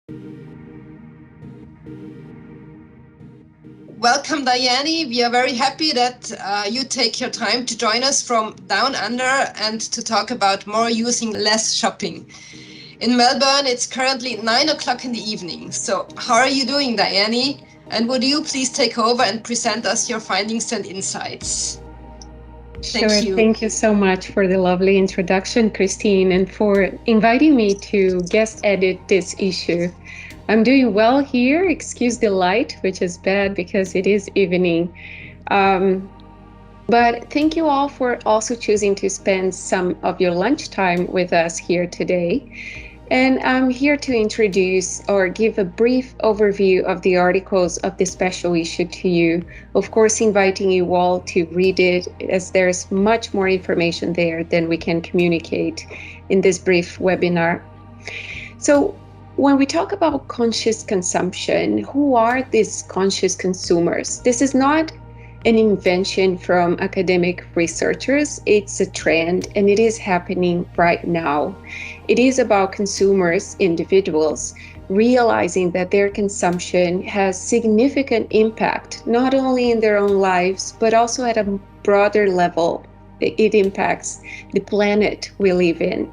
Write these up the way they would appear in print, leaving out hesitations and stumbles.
Welcome, Daiane. We are very happy that you take your time to join us from down under and to talk about more using less shopping. In Melbourne, it's currently 9 o'clock in the evening. So how are you doing, Daiane? And would you please take over and present us your findings and insights? Sure. Thank you so much for the lovely introduction, Christine, and for inviting me to guest edit this issue. I'm doing well here. Excuse the light, which is bad because it is evening. But thank you all for also choosing to spend some of your lunchtime with us here today. And I'm here to introduce or give a brief overview of the articles of the special issue to you. Of course, inviting you all to read it, as there's much more information there than we can communicate in this brief webinar. So when we talk about conscious consumption, who are these conscious consumers? This is not an invention from academic researchers. It's a trend, and it is happening right now. It is about consumers, individuals, realizing that their consumption has significant impact, not only in their own lives, but also at a broader level. It impacts the planet we live in.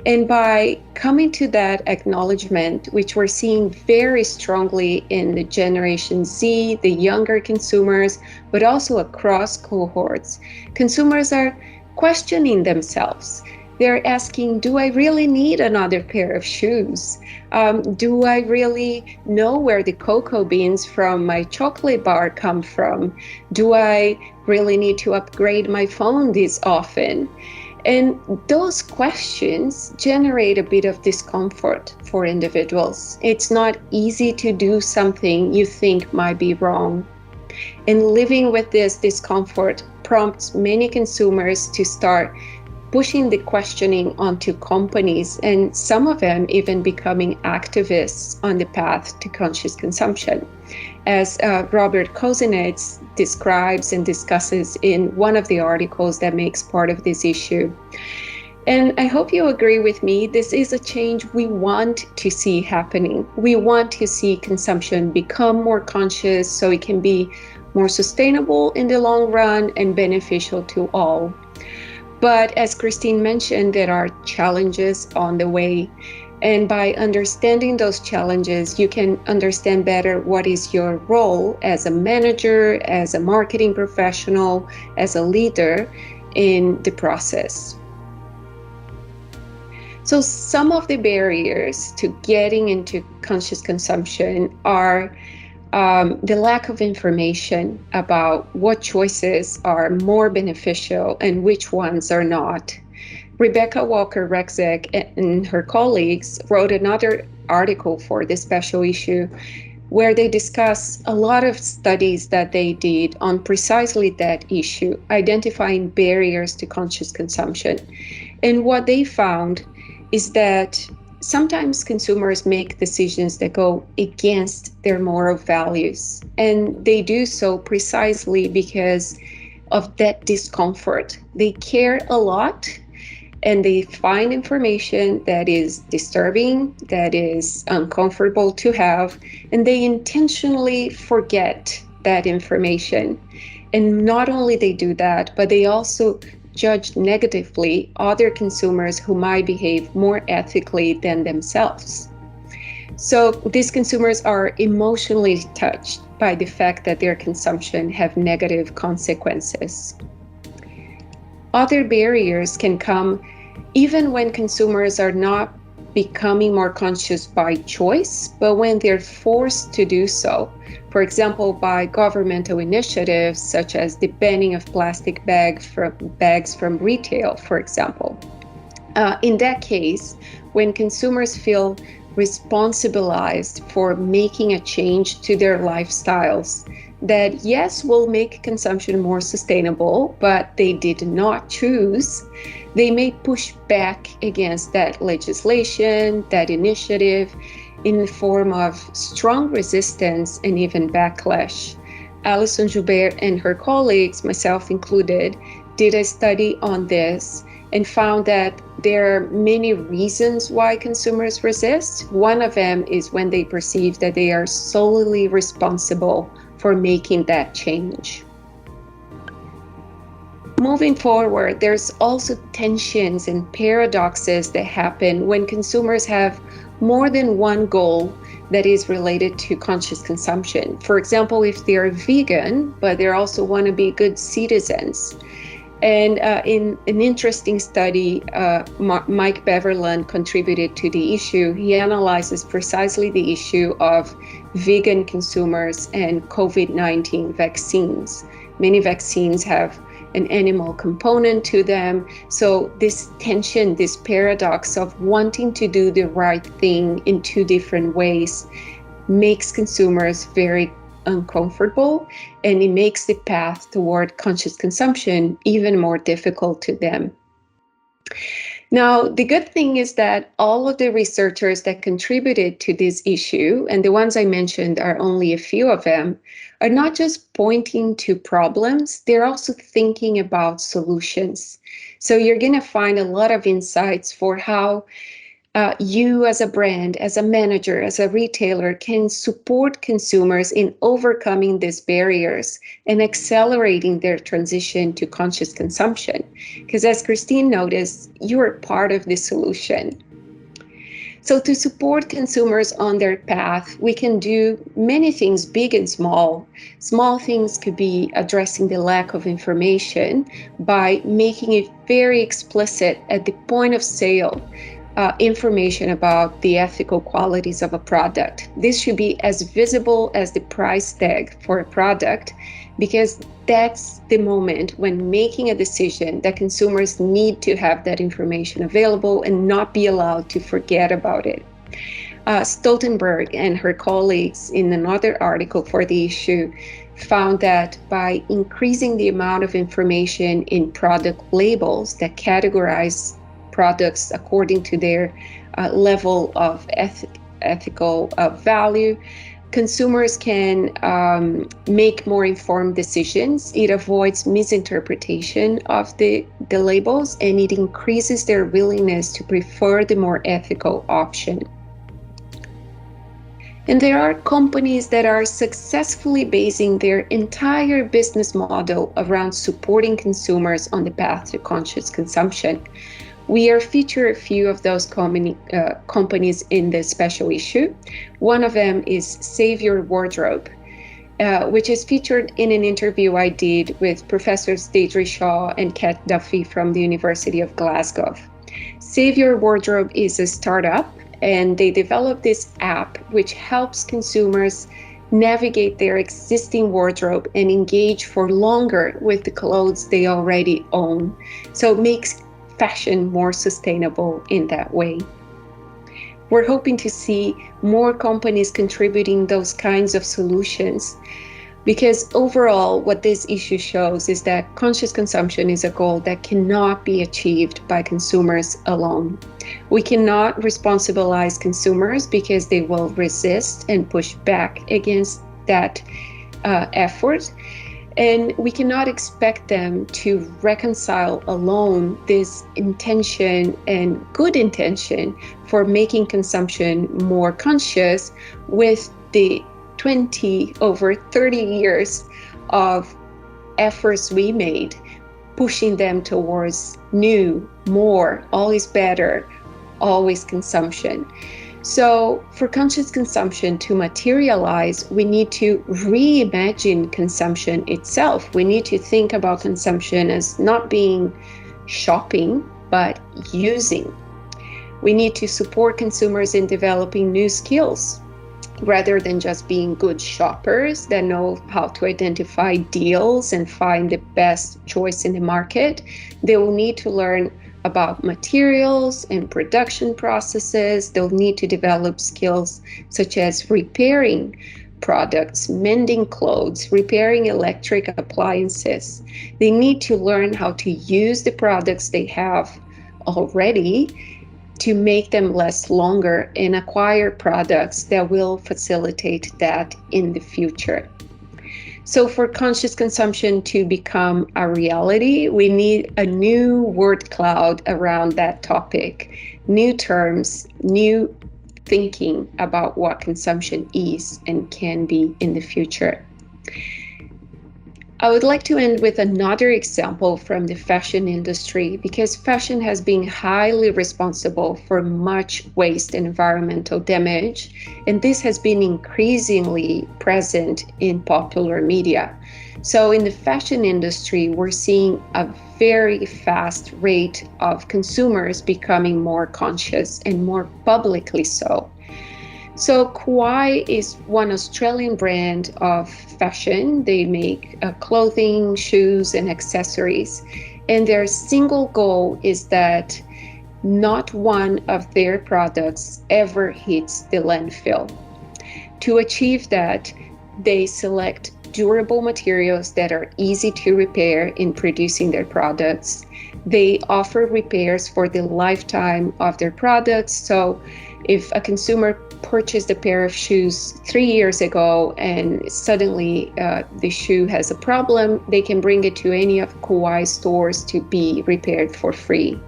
And by coming to that acknowledgement, which we're seeing very strongly in the Generation Z, the younger consumers, but also across cohorts, consumers are questioning themselves. They're asking, do I really need another pair of shoes? Do I really know where the cocoa beans from my chocolate bar come from? Do I really need to upgrade my phone this often? And those questions generate a bit of discomfort for individuals. It's not easy to do something you think might be wrong. And living with this discomfort prompts many consumers to start pushing the questioning onto companies, and some of them even becoming activists on the path to conscious consumption, as Robert Kozinets describes and discusses in one of the articles that makes part of this issue. And I hope you agree with me, this is a change we want to see happening. We want to see consumption become more conscious so it can be more sustainable in the long run and beneficial to all. But as Christine mentioned, there are challenges on the way. And by understanding those challenges, you can understand better what is your role as a manager, as a marketing professional, as a leader in the process. So some of the barriers to getting into conscious consumption are the lack of information about what choices are more beneficial and which ones are not. Rebecca Walker-Rexek and her colleagues wrote another article for this special issue where they discuss a lot of studies that they did on precisely that issue, identifying barriers to conscious consumption. And what they found is that sometimes consumers make decisions that go against their moral values, and they do so precisely because of that discomfort. They care a lot, and they find information that is disturbing, that is uncomfortable to have, and they intentionally forget that information. And not only they do that, but they also judge negatively other consumers who might behave more ethically than themselves. So these consumers are emotionally touched by the fact that their consumption have negative consequences. Other barriers can come even when consumers are not becoming more conscious by choice, but when they're forced to do so. For example, by governmental initiatives such as the banning of plastic bags from retail, for example. In that case, when consumers feel responsibilized for making a change to their lifestyles, that yes, will make consumption more sustainable, but they did not choose, they may push back against that legislation, that initiative, in the form of strong resistance and even backlash. Alison Joubert and her colleagues, myself included, did a study on this, and found that there are many reasons why consumers resist. One of them is when they perceive that they are solely responsible for making that change. Moving forward, there's also tensions and paradoxes that happen when consumers have more than one goal that is related to conscious consumption. For example, if they're vegan, but they also want to be good citizens. And in an interesting study, Mike Beverland contributed to the issue. He analyzes precisely the issue of vegan consumers and COVID-19 vaccines. Many vaccines have an animal component to them. So this tension, this paradox of wanting to do the right thing in two different ways makes consumers very uncomfortable, and it makes the path toward conscious consumption even more difficult to them. Now, the good thing is that all of the researchers that contributed to this issue, and the ones I mentioned are only a few of them, are not just pointing to problems, they're also thinking about solutions. So you're going to find a lot of insights for how you as a brand, as a manager, as a retailer can support consumers in overcoming these barriers and accelerating their transition to conscious consumption. Because as Christine noticed, you are part of the solution. So to support consumers on their path, we can do many things, big and small. Small things could be addressing the lack of information by making it very explicit at the point of sale. Information about the ethical qualities of a product. This should be as visible as the price tag for a product, because that's the moment when making a decision that consumers need to have that information available and not be allowed to forget about it. Stoltenberg and her colleagues in another article for the issue found that by increasing the amount of information in product labels that categorize products according to their level of ethical value, consumers can make more informed decisions. It avoids misinterpretation of the labels, and it increases their willingness to prefer the more ethical option. And there are companies that are successfully basing their entire business model around supporting consumers on the path to conscious consumption. We are featuring a few of those companies in this special issue. One of them is Save Your Wardrobe, which is featured in an interview I did with Professors Deirdre Shaw and Kat Duffy from the University of Glasgow. Save Your Wardrobe is a startup, and they developed this app which helps consumers navigate their existing wardrobe and engage for longer with the clothes they already own. So it makes fashion more sustainable in that way. We're hoping to see more companies contributing those kinds of solutions, because overall what this issue shows is that conscious consumption is a goal that cannot be achieved by consumers alone. We cannot responsibilize consumers because they will resist and push back against that effort. And we cannot expect them to reconcile alone this intention and good intention for making consumption more conscious with the over 30 years of efforts we made, pushing them towards new, more, always better, always consumption. So for conscious consumption to materialize, we need to reimagine consumption itself. We need to think about consumption as not being shopping, but using. We need to support consumers in developing new skills rather than just being good shoppers that know how to identify deals and find the best choice in the market. They will need to learn about materials and production processes. They'll need to develop skills such as repairing products, mending clothes, repairing electric appliances. They need to learn how to use the products they have already to make them last longer and acquire products that will facilitate that in the future. So for conscious consumption to become a reality, we need a new word cloud around that topic, new terms, new thinking about what consumption is and can be in the future. I would like to end with another example from the fashion industry, because fashion has been highly responsible for much waste and environmental damage, and this has been increasingly present in popular media. So in the fashion industry, we're seeing a very fast rate of consumers becoming more conscious and more publicly so. So Kauai is one Australian brand of fashion. They make clothing, shoes, and accessories. And their single goal is that not one of their products ever hits the landfill. To achieve that, they select durable materials that are easy to repair in producing their products. They offer repairs for the lifetime of their products. So if a consumer purchased a pair of shoes 3 years ago and suddenly the shoe has a problem, they can bring it to any of Kauai's stores to be repaired for free.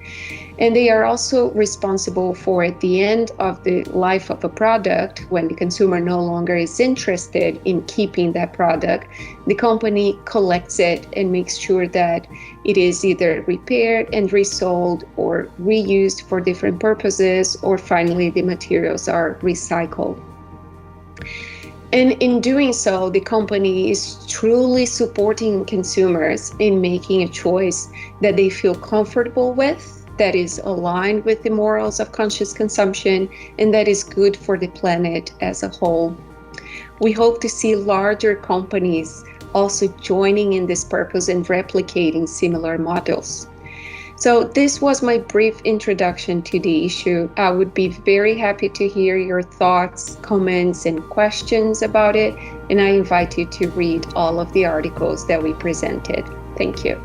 And they are also responsible for, at the end of the life of a product, when the consumer no longer is interested in keeping that product, the company collects it and makes sure that it is either repaired and resold or reused for different purposes, or finally the materials are recycled. And in doing so, the company is truly supporting consumers in making a choice that they feel comfortable with, that is aligned with the morals of conscious consumption, and that is good for the planet as a whole. We hope to see larger companies also joining in this purpose and replicating similar models. So this was my brief introduction to the issue. I would be very happy to hear your thoughts, comments, and questions about it, and I invite you to read all of the articles that we presented. Thank you.